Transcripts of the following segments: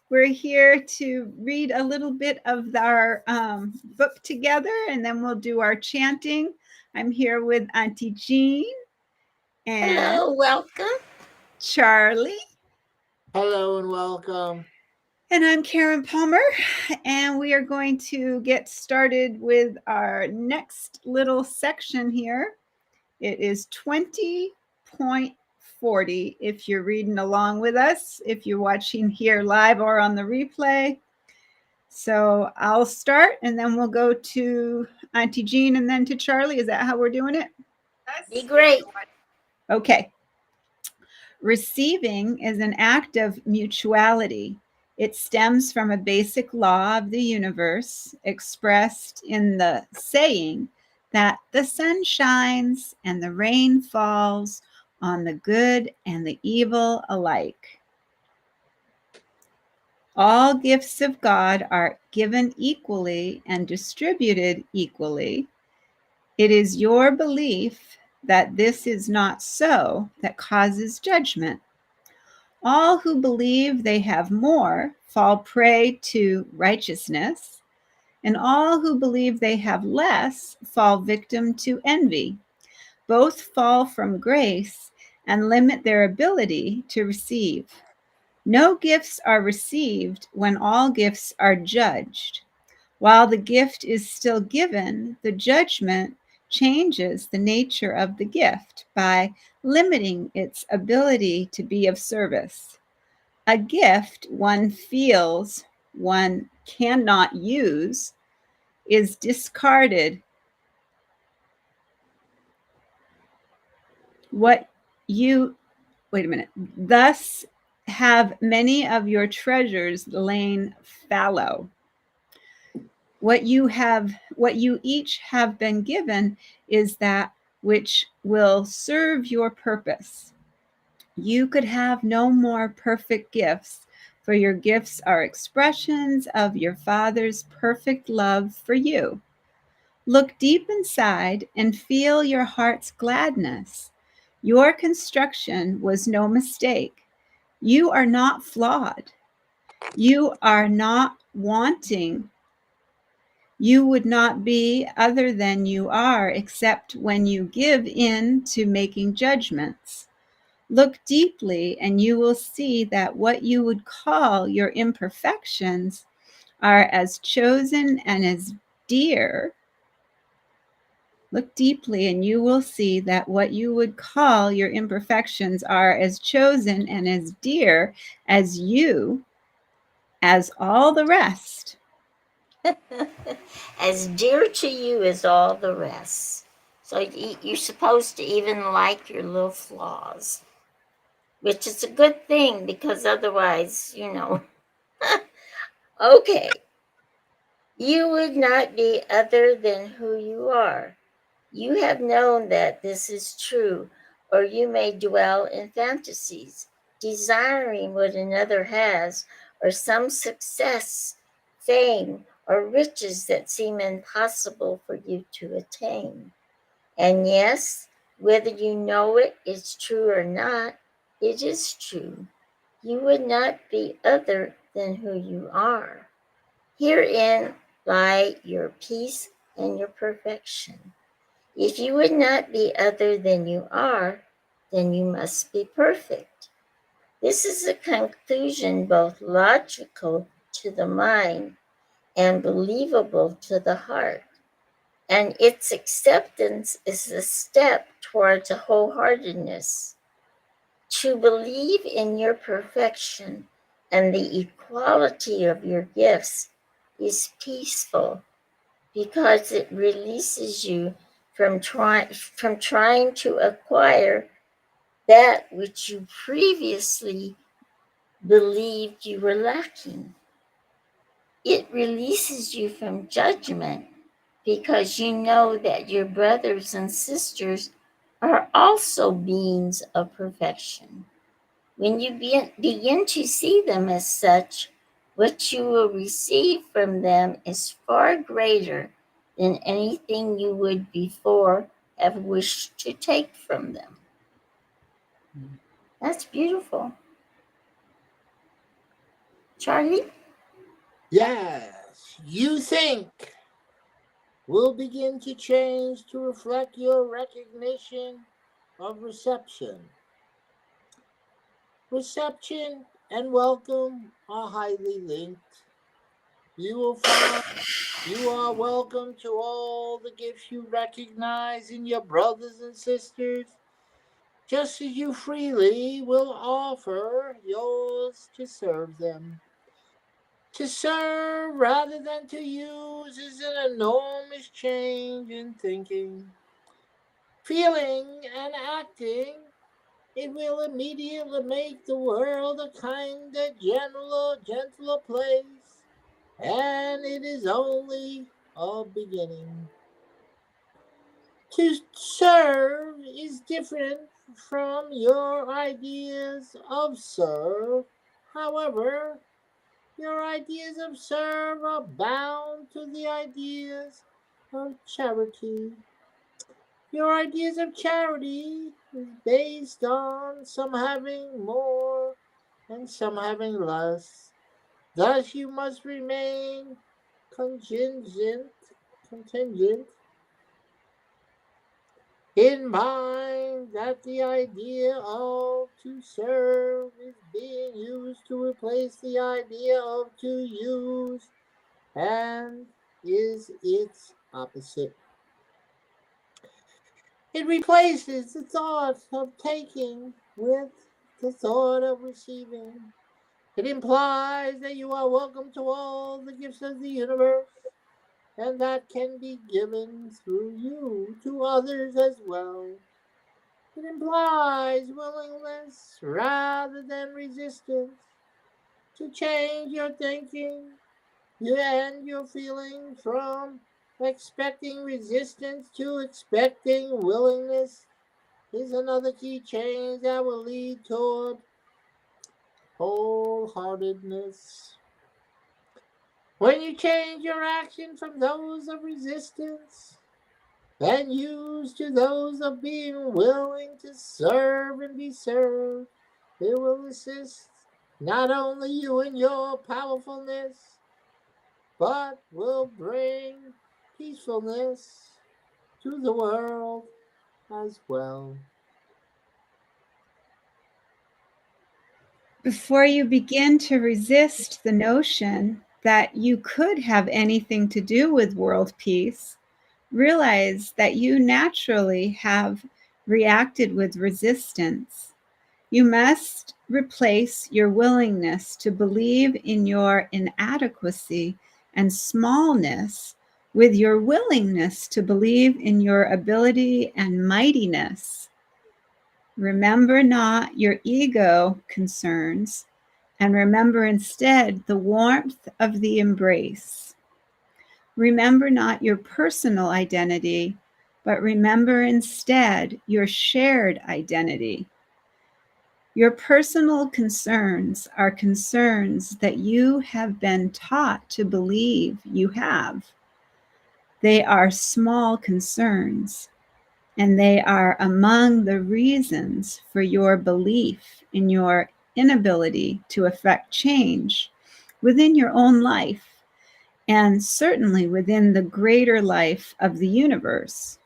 We're here to read a little bit of our book together, and then we'll do our chanting. I'm here with Auntie Jean and Hello, welcome. Charlie. Hello and welcome. And I'm Karen Palmer, and we are going to get started with our next little section here. It is 20.40 if you're reading along with us, if you're watching here live or on the replay. So I'll start, and then we'll go to Auntie Jean and then to Charlie. Is that how we're doing it? Be great. Okay. Receiving is an act of mutuality. It stems from a basic law of the universe expressed in the saying that the sun shines and the rain falls on the good and the evil alike. All gifts of God are given equally and distributed equally. It is your belief that this is not so that causes judgment. All who believe they have more fall prey to righteousness, and all who believe they have less fall victim to envy. Both fall from grace and limit their ability to receive. No gifts are received when all gifts are judged. While the gift is still given, the judgment changes the nature of the gift by limiting its ability to be of service. A gift one feels one cannot use is discarded. Thus have many of your treasures lain fallow. What you each have been given is that which will serve your purpose. You could have no more perfect gifts, for your gifts are expressions of your Father's perfect love for you. Look deep inside and feel your heart's gladness. Your construction was no mistake. You are not flawed. You are not wanting. You would not be other than you are, except when you give in to making judgments. Look deeply, and you will see that what you would call your imperfections are as chosen and as dear. Look deeply, and you will see that what you would call your imperfections are as chosen and as dear as you, as all the rest. As dear to you as all the rest. So you're supposed to even like your little flaws, which is a good thing because otherwise, Okay. You would not be other than who you are. You have known that this is true, or you may dwell in fantasies, desiring what another has, or some success, fame, or riches that seem impossible for you to attain. And yes, whether you know it is true or not, it is true. You would not be other than who you are. Herein lie your peace and your perfection. If you would not be other than you are, then you must be perfect. This is a conclusion both logical to the mind and believable to the heart, and its acceptance is a step towards a wholeheartedness. To believe in your perfection and the equality of your gifts is peaceful because it releases you from trying to acquire that which you previously believed you were lacking. It releases you from judgment because you know that your brothers and sisters are also beings of perfection. When you begin to see them as such, what you will receive from them is far greater than anything you would before have wished to take from them. That's beautiful. Charlie? Yes, you think will begin to change to reflect your recognition of reception. Reception and welcome are highly linked. You will find you are welcome to all the gifts you recognize in your brothers and sisters, just as you freely will offer yours to serve them. To serve rather than to use is an enormous change in thinking, feeling, and acting. It will immediately make the world a kinder, gentler place, and it is only a beginning. To serve is different from your ideas of serve. However, your ideas of serve are bound to the ideas of charity. Your ideas of charity is based on some having more and some having less. Thus you must remain contingent, contingent in mind that the idea of to serve is being used to replace the idea of to use and is its opposite. It replaces the thought of taking with the thought of receiving. It implies that you are welcome to all the gifts of the universe, and that can be given through you to others as well. It implies willingness rather than resistance to change your thinking you and your feeling from expecting resistance to expecting willingness is another key change that will lead toward wholeheartedness. When you change your action from those of resistance and use to those of being willing to serve and be served, it will assist not only you in your powerfulness, but will bring peacefulness to the world as well. Before you begin to resist the notion that you could have anything to do with world peace, realize that you naturally have reacted with resistance. You must replace your willingness to believe in your inadequacy and smallness with your willingness to believe in your ability and mightiness. Remember not your ego concerns, and remember instead the warmth of the embrace. Remember not your personal identity, but remember instead your shared identity. Your personal concerns are concerns that you have been taught to believe you have. They are small concerns, and they are among the reasons for your belief in your inability to affect change within your own life, and certainly within the greater life of the universe.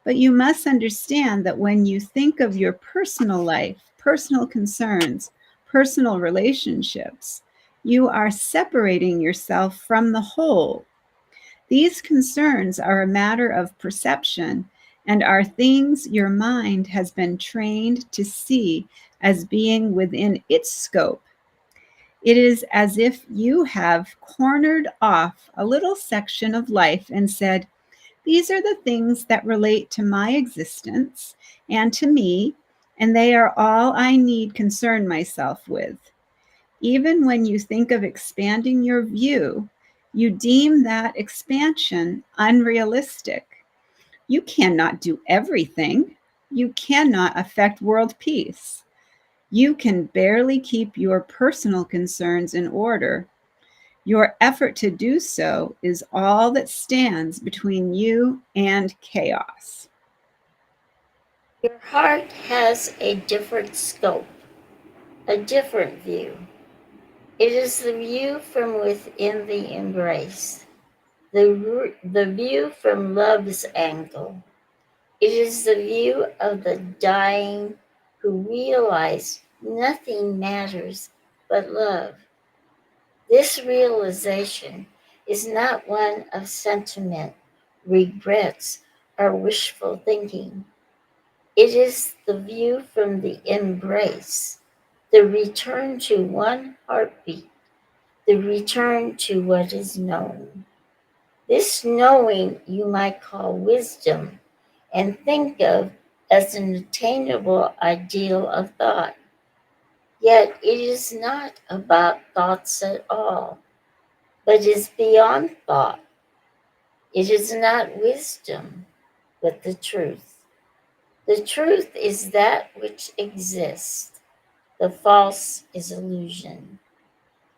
But you must understand that when you think of your personal life, personal concerns, personal relationships, you are separating yourself from the whole. These concerns are a matter of perception and are things your mind has been trained to see as being within its scope. It is as if you have cornered off a little section of life and said, these are the things that relate to my existence and to me, and they are all I need concern myself with. Even when you think of expanding your view, you deem that expansion unrealistic. You cannot do everything. You cannot affect world peace. You can barely keep your personal concerns in order. Your effort to do so is all that stands between you and chaos. Your heart has a different scope, a different view. It is the view from within the embrace, the view from love's angle. It is the view of the dying who realize nothing matters but love. This realization is not one of sentiment, regrets, or wishful thinking. It is the view from the embrace, the return to one heartbeat, the return to what is known. This knowing you might call wisdom and think of as an attainable ideal of thought. Yet it is not about thoughts at all, but is beyond thought. It is not wisdom, but the truth. The truth is that which exists. The false is illusion.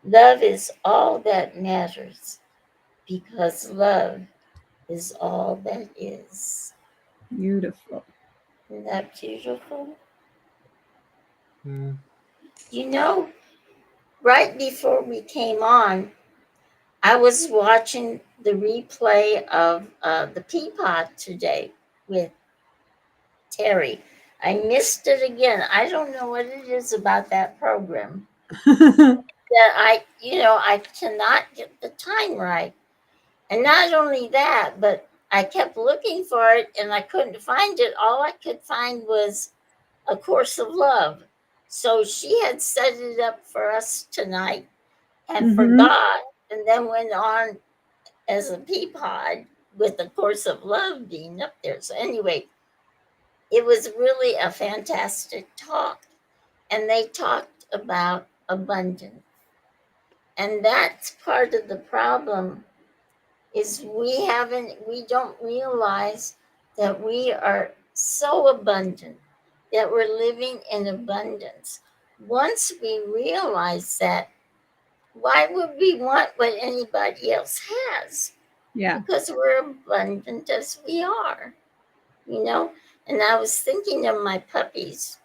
Love is all that matters because love is all that is. Beautiful. Isn't that beautiful? Mm. You know, right before we came on, I was watching the replay of the Peapod today with Teri. I missed it again. I don't know what it is about that program that I cannot get the time right. And not only that, but I kept looking for it and I couldn't find it. All I could find was A Course of Love. So she had set it up for us tonight and Hmm. forgot, and then went on as a Peapod with A Course of Love being up there. So, anyway, it was really a fantastic talk. And they talked about abundance. And that's part of the problem is we don't realize that we are so abundant, that we're living in abundance. Once we realize that, why would we want what anybody else has? Yeah. Because we're abundant as we are, you know? And I was thinking of my puppies.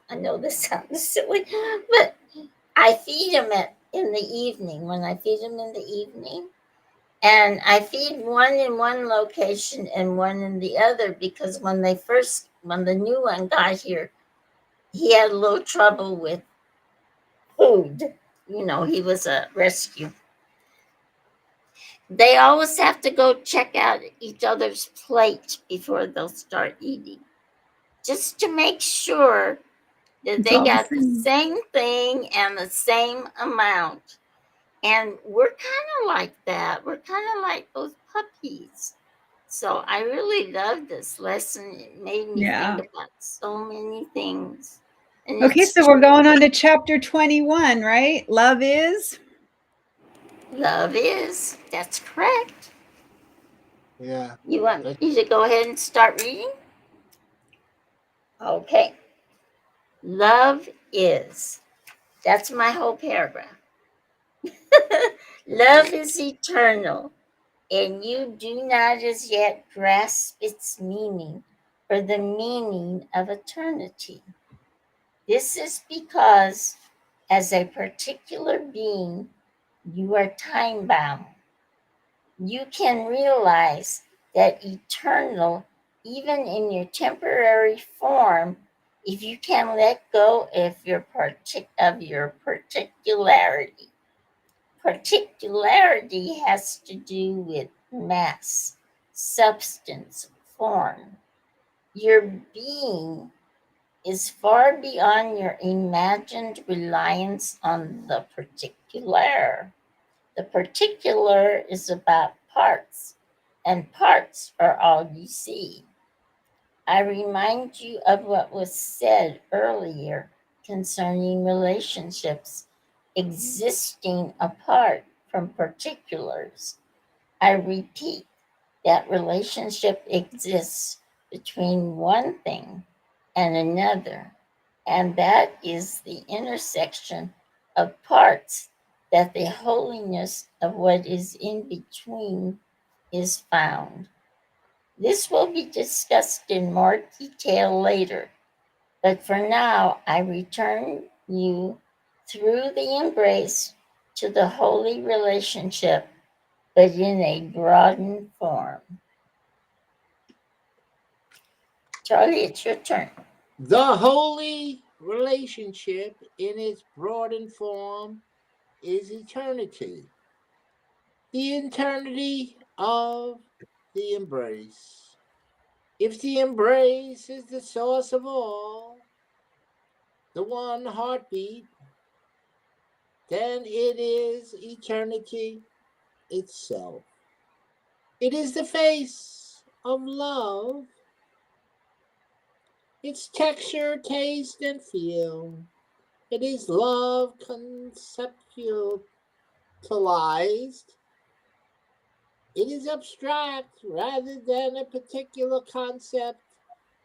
I know this sounds silly, but I feed them in the evening. When I feed them in the evening, and I feed one in one location and one in the other because when the new one got here, he had a little trouble with food. He was a rescue. They always have to go check out each other's plate before they'll start eating, just to make sure that It's they all the got the same. same thing and the same amount. And we're kind of like that. We're kind of like those puppies. So I really love this lesson. It made me think Yeah. about so many things. And Okay, it's so we're true. going on to chapter 21, right? Love is. Love is. That's correct. Yeah. You want That, me to go ahead and start reading? Okay. Love is. That's my whole paragraph. Love is eternal, and you do not as yet grasp its meaning or the meaning of eternity. This is because, as a particular being, you are time bound. You can realize that eternal, even in your temporary form, if you can let go of your particularity. Particularity has to do with mass, substance, form. Your being is far beyond your imagined reliance on the particular. The particular is about parts, and parts are all you see. I remind you of what was said earlier concerning relationships existing apart from particulars. I repeat that relationship exists between one thing and another, and that is the intersection of parts that the holiness of what is in between is found. This will be discussed in more detail later, but for now I return you through the embrace to the holy relationship, but in a broadened form. Charlie, it's your turn. The holy relationship in its broadened form is eternity. The eternity of the embrace. If the embrace is the source of all, the one heartbeat, then it is eternity itself. It is the face of love, its texture, taste, and feel. It is love conceptualized. It is abstract rather than a particular concept,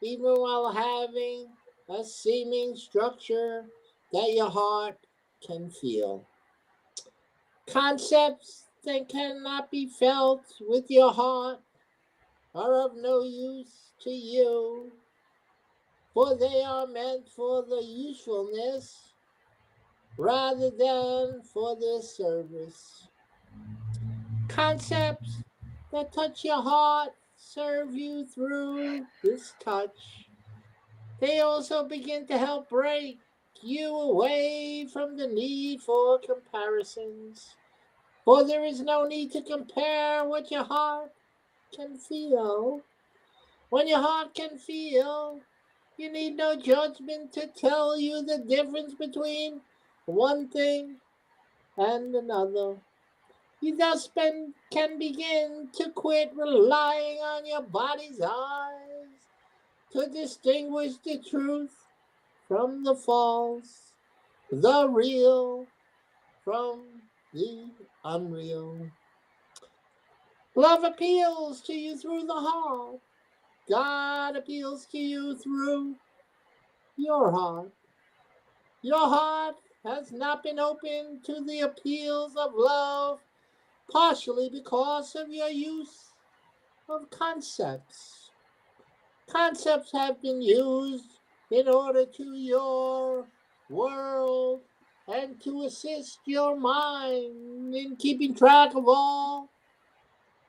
even while having a seeming structure that your heart can feel. Concepts that cannot be felt with your heart are of no use to you, for they are meant for the usefulness rather than for their service. Concepts that touch your heart serve you through this touch. They also begin to help break you away from the need for comparisons. For there is no need to compare what your heart can feel. When your heart can feel, you need no judgment to tell you the difference between one thing and another. You thus can begin to quit relying on your body's eyes to distinguish the truth from the false, the real from the unreal. Love appeals to you through the heart. God appeals to you through your heart. Your heart has not been open to the appeals of love, partially because of your use of concepts. Concepts have been used in order to your world and to assist your mind in keeping track of all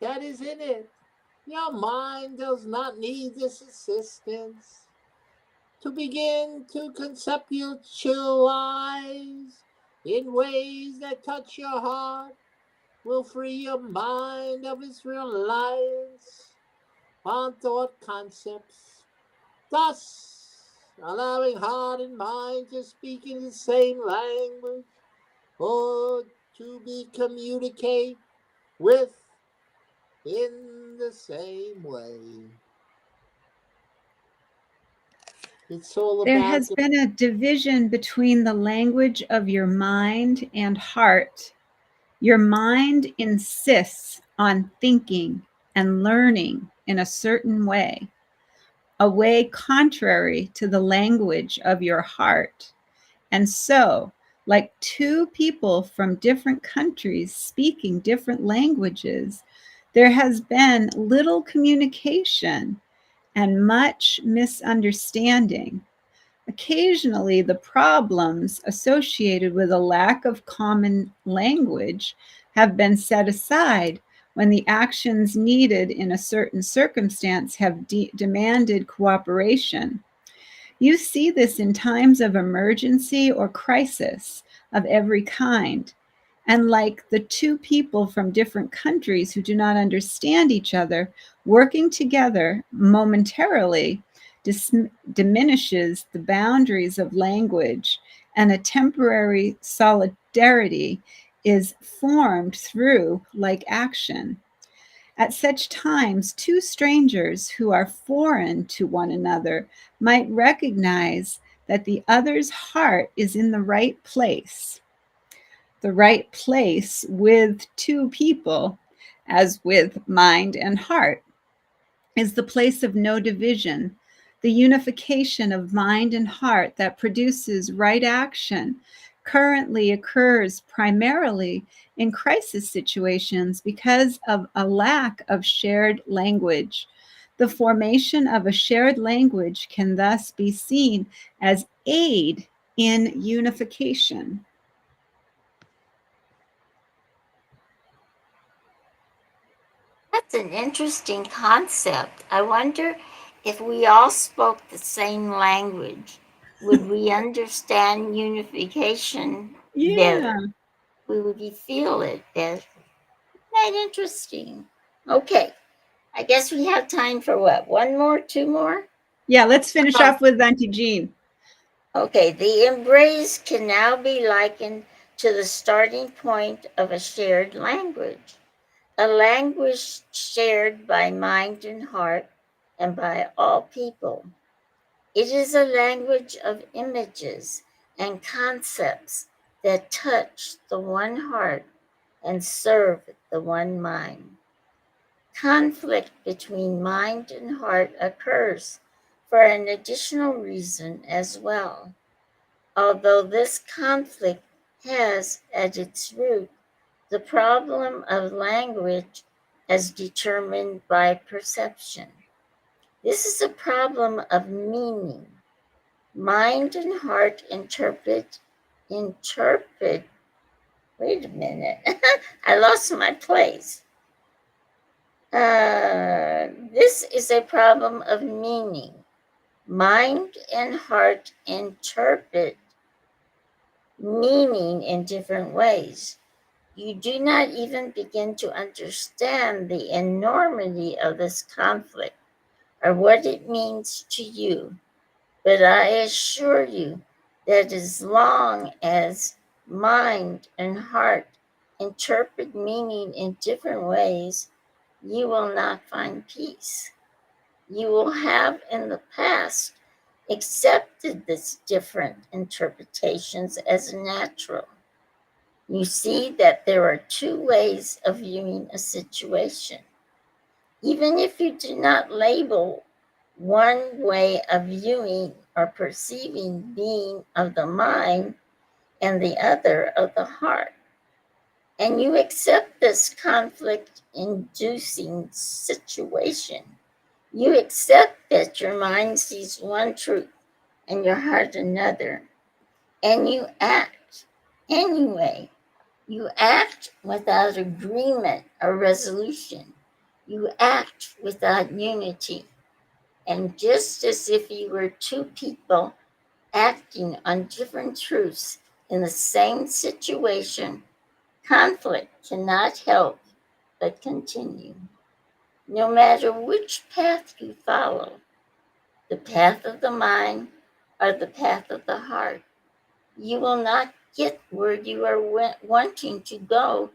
that is in it. Your mind does not need this assistance. To begin to conceptualize in ways that touch your heart will free your mind of its reliance on thought concepts, thus allowing heart and mind to speak in the same language or to be communicate with in the same way. It's all There about has been a division between the language of your mind and heart. Your mind insists on thinking and learning in a certain way, a way contrary to the language of your heart. And so, like two people from different countries speaking different languages, there has been little communication and much misunderstanding. Occasionally, the problems associated with a lack of common language have been set aside when the actions needed in a certain circumstance have demanded cooperation. You see this in times of emergency or crisis of every kind. And like the two people from different countries who do not understand each other, working together momentarily diminishes the boundaries of language, and a temporary solidarity is formed through like action. At such times, two strangers who are foreign to one another might recognize that the other's heart is in the right place. The right place with two people, as with mind and heart, is the place of no division, the unification of mind and heart that produces right action. Currently occurs primarily in crisis situations because of a lack of shared language. The formation of a shared language can thus be seen as aid in unification. That's an interesting concept. I wonder if we all spoke the same language, would we understand unification Yeah. better? We would feel it better. That interesting. Okay, I guess we have time for what? One more, two more? Yeah, let's finish Um, off with Auntie Jean. Okay, the embrace can now be likened to the starting point of a shared language, a language shared by mind and heart and by all people. It is a language of images and concepts that touch the one heart and serve the one mind. Conflict between mind and heart occurs for an additional reason as well. Although this conflict has at its root the problem of language as determined by perception. This is a problem of meaning. Mind and heart interpret, wait a minute, I lost my place. This is a problem of meaning. Mind and heart interpret meaning in different ways. You do not even begin to understand the enormity of this conflict or what it means to you. But I assure you that as long as mind and heart interpret meaning in different ways, you will not find peace. You will have in the past accepted these different interpretations as natural. You see that there are two ways of viewing a situation. Even if you do not label one way of viewing or perceiving being of the mind and the other of the heart, and you accept this conflict inducing situation, you accept that your mind sees one truth and your heart another, and you act anyway. You act without agreement or resolution. You act without unity. And just as if you were two people acting on different truths in the same situation, conflict cannot help but continue. No matter which path you follow, the path of the mind or the path of the heart, you will not get where you are wanting to go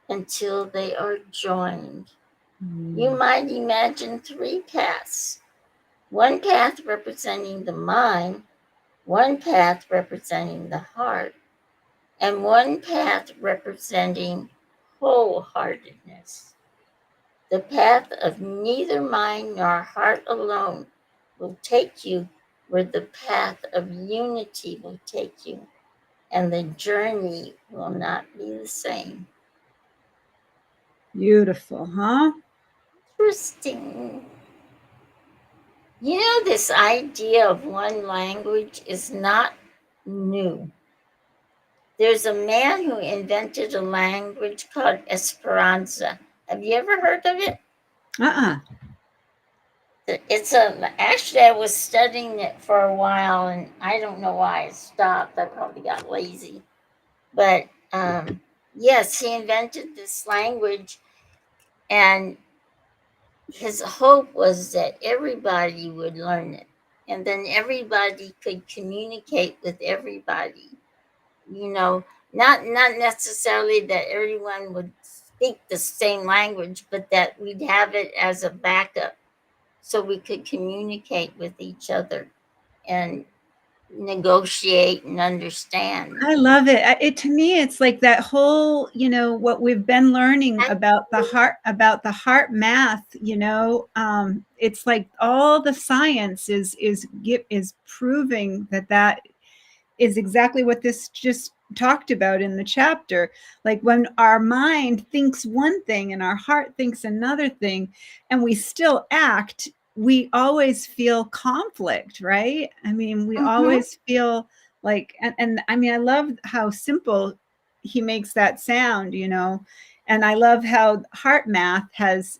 until they are joined. You might imagine three paths, one path representing the mind, one path representing the heart, and one path representing wholeheartedness. The path of neither mind nor heart alone will take you where the path of unity will take you, and the journey will not be the same. Beautiful, huh? Interesting. You know, this idea of one language is not new. There's a man who invented a language called Esperanza. Have you ever heard of it? Uh-uh. Actually, I was studying it for a while, and I don't know why I stopped. I probably got lazy. But yes, he invented this language, and his hope was that everybody would learn it, and then everybody could communicate with everybody. You know, not necessarily that everyone would speak the same language, but that we'd have it as a backup so we could communicate with each other and negotiate and understand. I love it. It to me, it's like that whole, what we've been learning about the heart math. It's like all the science is proving that is exactly what this just talked about in the chapter. Like when our mind thinks one thing and our heart thinks another thing, and we still act, we always feel conflict, right? I mean, we always feel like, and I mean, I love how simple he makes that sound, and I love how heart math has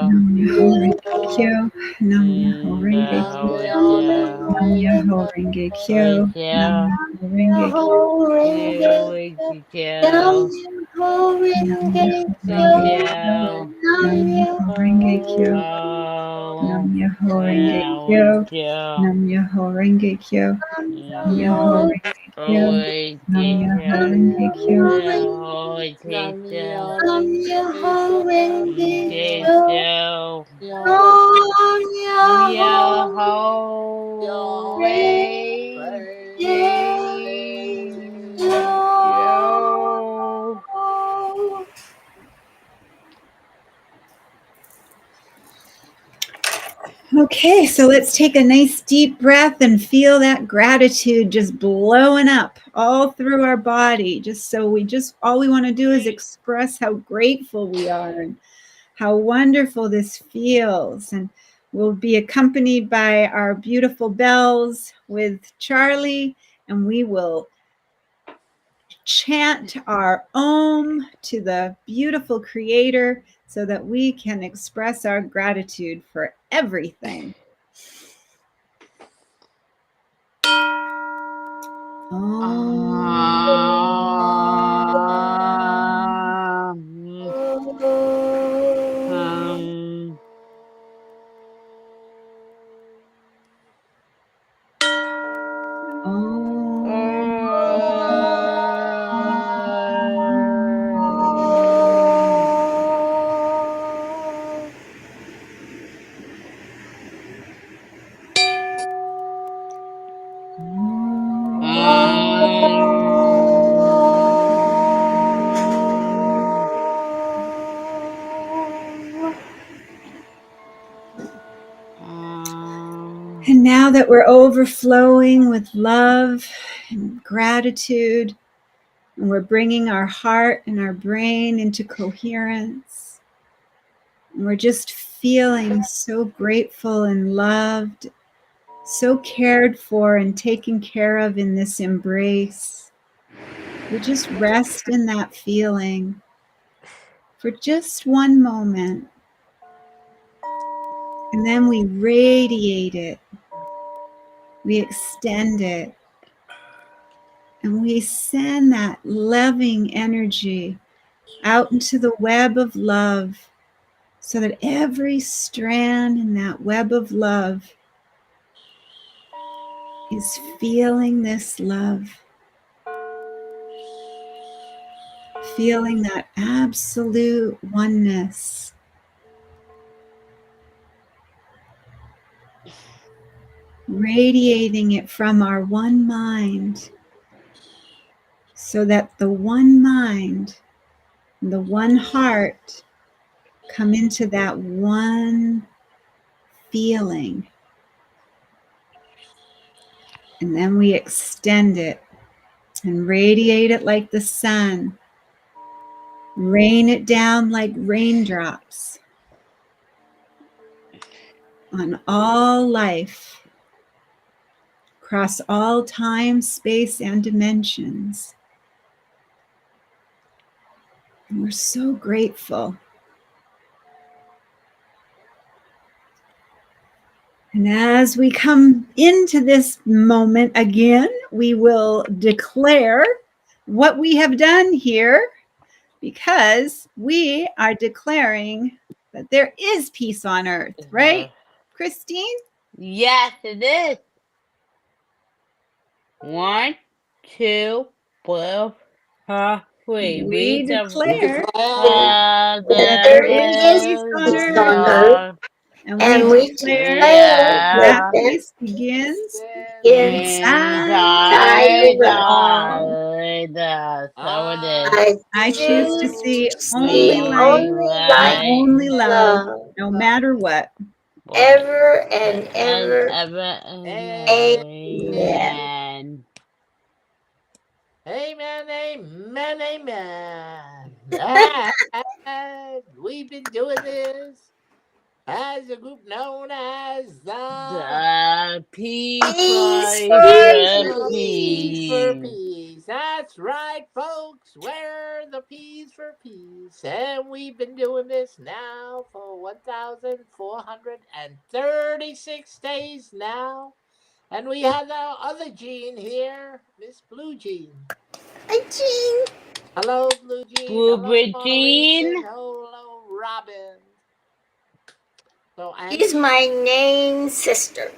Nam Myoho Renge Kyo. Nam Myoho Renge Nam Kyo. Myoho Nam Myoho Renge Kyo. Nam Myoho Renge Kyo. Nam Myoho Renge Kyo. Nam Myoho Renge Kyo. Nam Myoho Renge Kyo. Nam Myoho Renge Kyo. Nam Myoho Renge Kyo. Nam Myoho Renge Kyo. Nam Nam Myoho Renge Kyo. Myoho Okay, so let's take a nice deep breath and feel that gratitude just blowing up all through our body. All we want to do is express how grateful we are and how wonderful this feels. And we'll be accompanied by our beautiful bells with Charlie, and we will chant our Om to the beautiful Creator so that we can express our gratitude for everything. And now that we're overflowing with love and gratitude, and we're bringing our heart and our brain into coherence, and we're just feeling so grateful and loved, so cared for and taken care of in this embrace. We just rest in that feeling for just one moment. And then we radiate it. We extend it. And we send that loving energy out into the web of love so that every strand in that web of love is feeling this love, feeling that absolute oneness. Radiating it from our one mind so that the one mind and the one heart come into that one feeling. And then we extend it and radiate it like the sun. Rain it down like raindrops on all life, across all time, space, and dimensions. And we're so grateful. And as we come into this moment again, we will declare what we have done here, because we are declaring that there is peace on earth, right, Christine? Yes, it is. 1, 2, 3. We declare that that there there is is peace on peace earth, on earth, and we we declare declare that that peace begins inside inside of us. all. So it is. I choose to see only See light only and light, only love, love, no matter what. ever and ever. Amen. Amen, amen, amen. And we've been doing this as a group known as the The Peace people for for Peace for peace. peace. Peace. peace. That's right, folks. We're the P's for peace. And we've been doing this now for 1,436 days now. And we have our other Jean here, Miss Blue Jean. Hi, Jean. Hello, Blue Jean. Hello, Boober Jean. Maureen. Hello, Robin. So, She's Angie, my name sister.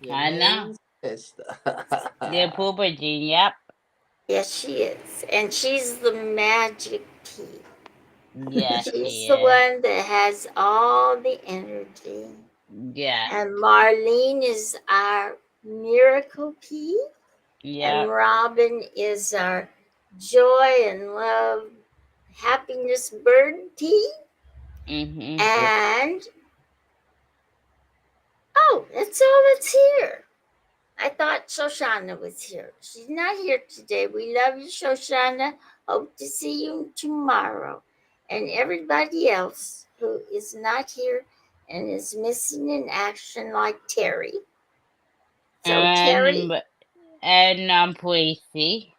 your I know. name sister. The Boober Jean, yep. Yes, she is. And she's the magic key. Yes, She's she the is. one that has all the energy. Yeah, And Marlene is our miracle key. yep. And Robin is our joy and love, happiness bird key. Mm-hmm. And oh, that's all that's here. I thought Shoshana was here. She's not here today. We love you, Shoshana. Hope to see you tomorrow. And everybody else who is not here and is missing in action, like Teri. So, Teri, And Tracy.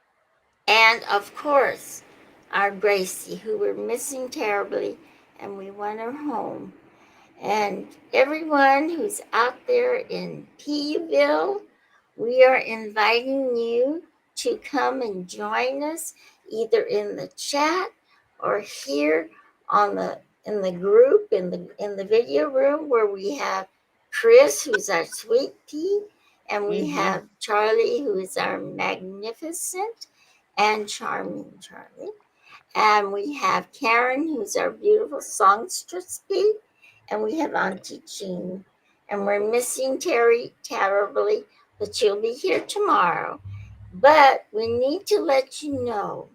and of course, our Gracie, who we're missing terribly, and we want her home. And everyone who's out there in Peeville, we are inviting you to come and join us either in the chat or here on the in the group in the video room where we have Chris, who's our sweet pea, and we have Charlie, who is our magnificent and charming Charlie. And we have Karen, who's our beautiful songstress pea, and we have Auntie Jean. And we're missing Teri terribly, but she'll be here tomorrow. But we need to let you know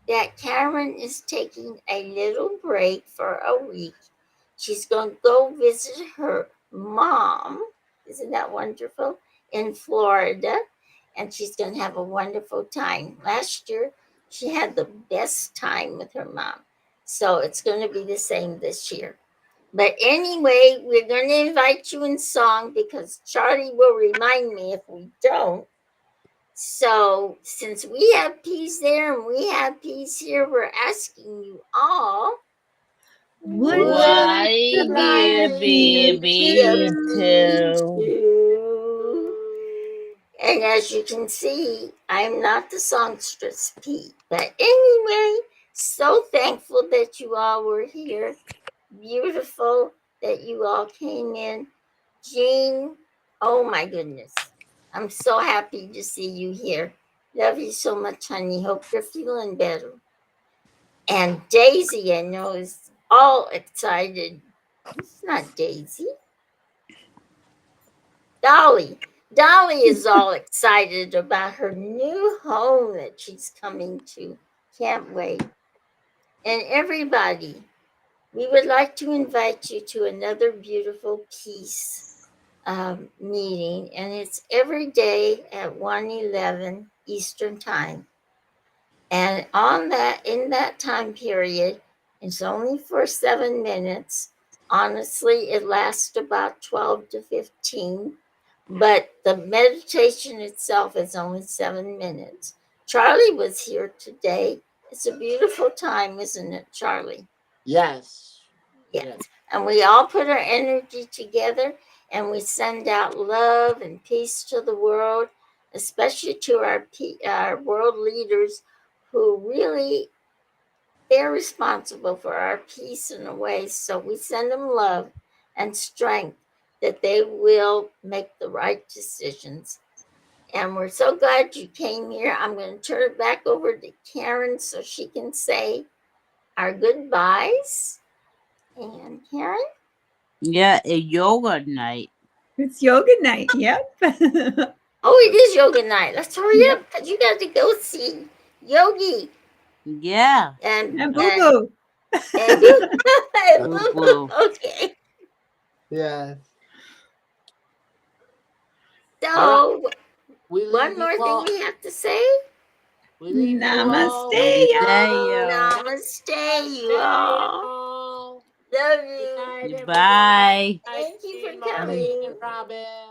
that Karen is taking a little break for a week. She's going to go visit her mom. Isn't that wonderful? In Florida. And she's going to have a wonderful time. Last year, she had the best time with her mom. So it's going to be the same this year. But anyway, we're going to invite you in song because Charlie will remind me if we don't. So since we have peace there and we have peace here, we're asking you all, Would Why you do like you like me be you me to? too? to? And as you can see, I'm not the songstress Pete. But anyway, so thankful that you all were here. Beautiful that you all came in. Jean, oh my goodness. I'm so happy to see you here. Love you so much, honey. Hope you're feeling better. And Daisy, I know, is all excited. It's not Daisy. Dolly. Dolly is all excited about her new home that she's coming to. Can't wait. And everybody, we would like to invite you to another beautiful peace meeting, and it's every day at 1:11 Eastern Time. And in that time period, it's only for 7 minutes. Honestly, it lasts about 12 to 15, but the meditation itself is only 7 minutes. Charlie was here today. It's a beautiful time, isn't it, Charlie? Yes. Yes. And we all put our energy together and we send out love and peace to the world, especially to our world leaders who really, they're responsible for our peace in a way. So we send them love and strength that they will make the right decisions. And we're so glad you came here. I'm going to turn it back over to Karen so she can say our goodbyes. And Karen? Yeah, a yoga night. It's yoga night. Yep. Oh, it is yoga night. Let's hurry Yep. up because you got to go see Yogi Yeah. and And boo boo. and Boo and Boo Boo boo. Boo. Okay. Yes. So We leave one you more all. thing we have to say. We leave you all. Namaste, Namaste, y'all. yo. Namaste, you all. Love Good you. night, everyone. Goodbye. Night, Thank you Jean, for Maureen, coming. and Robin.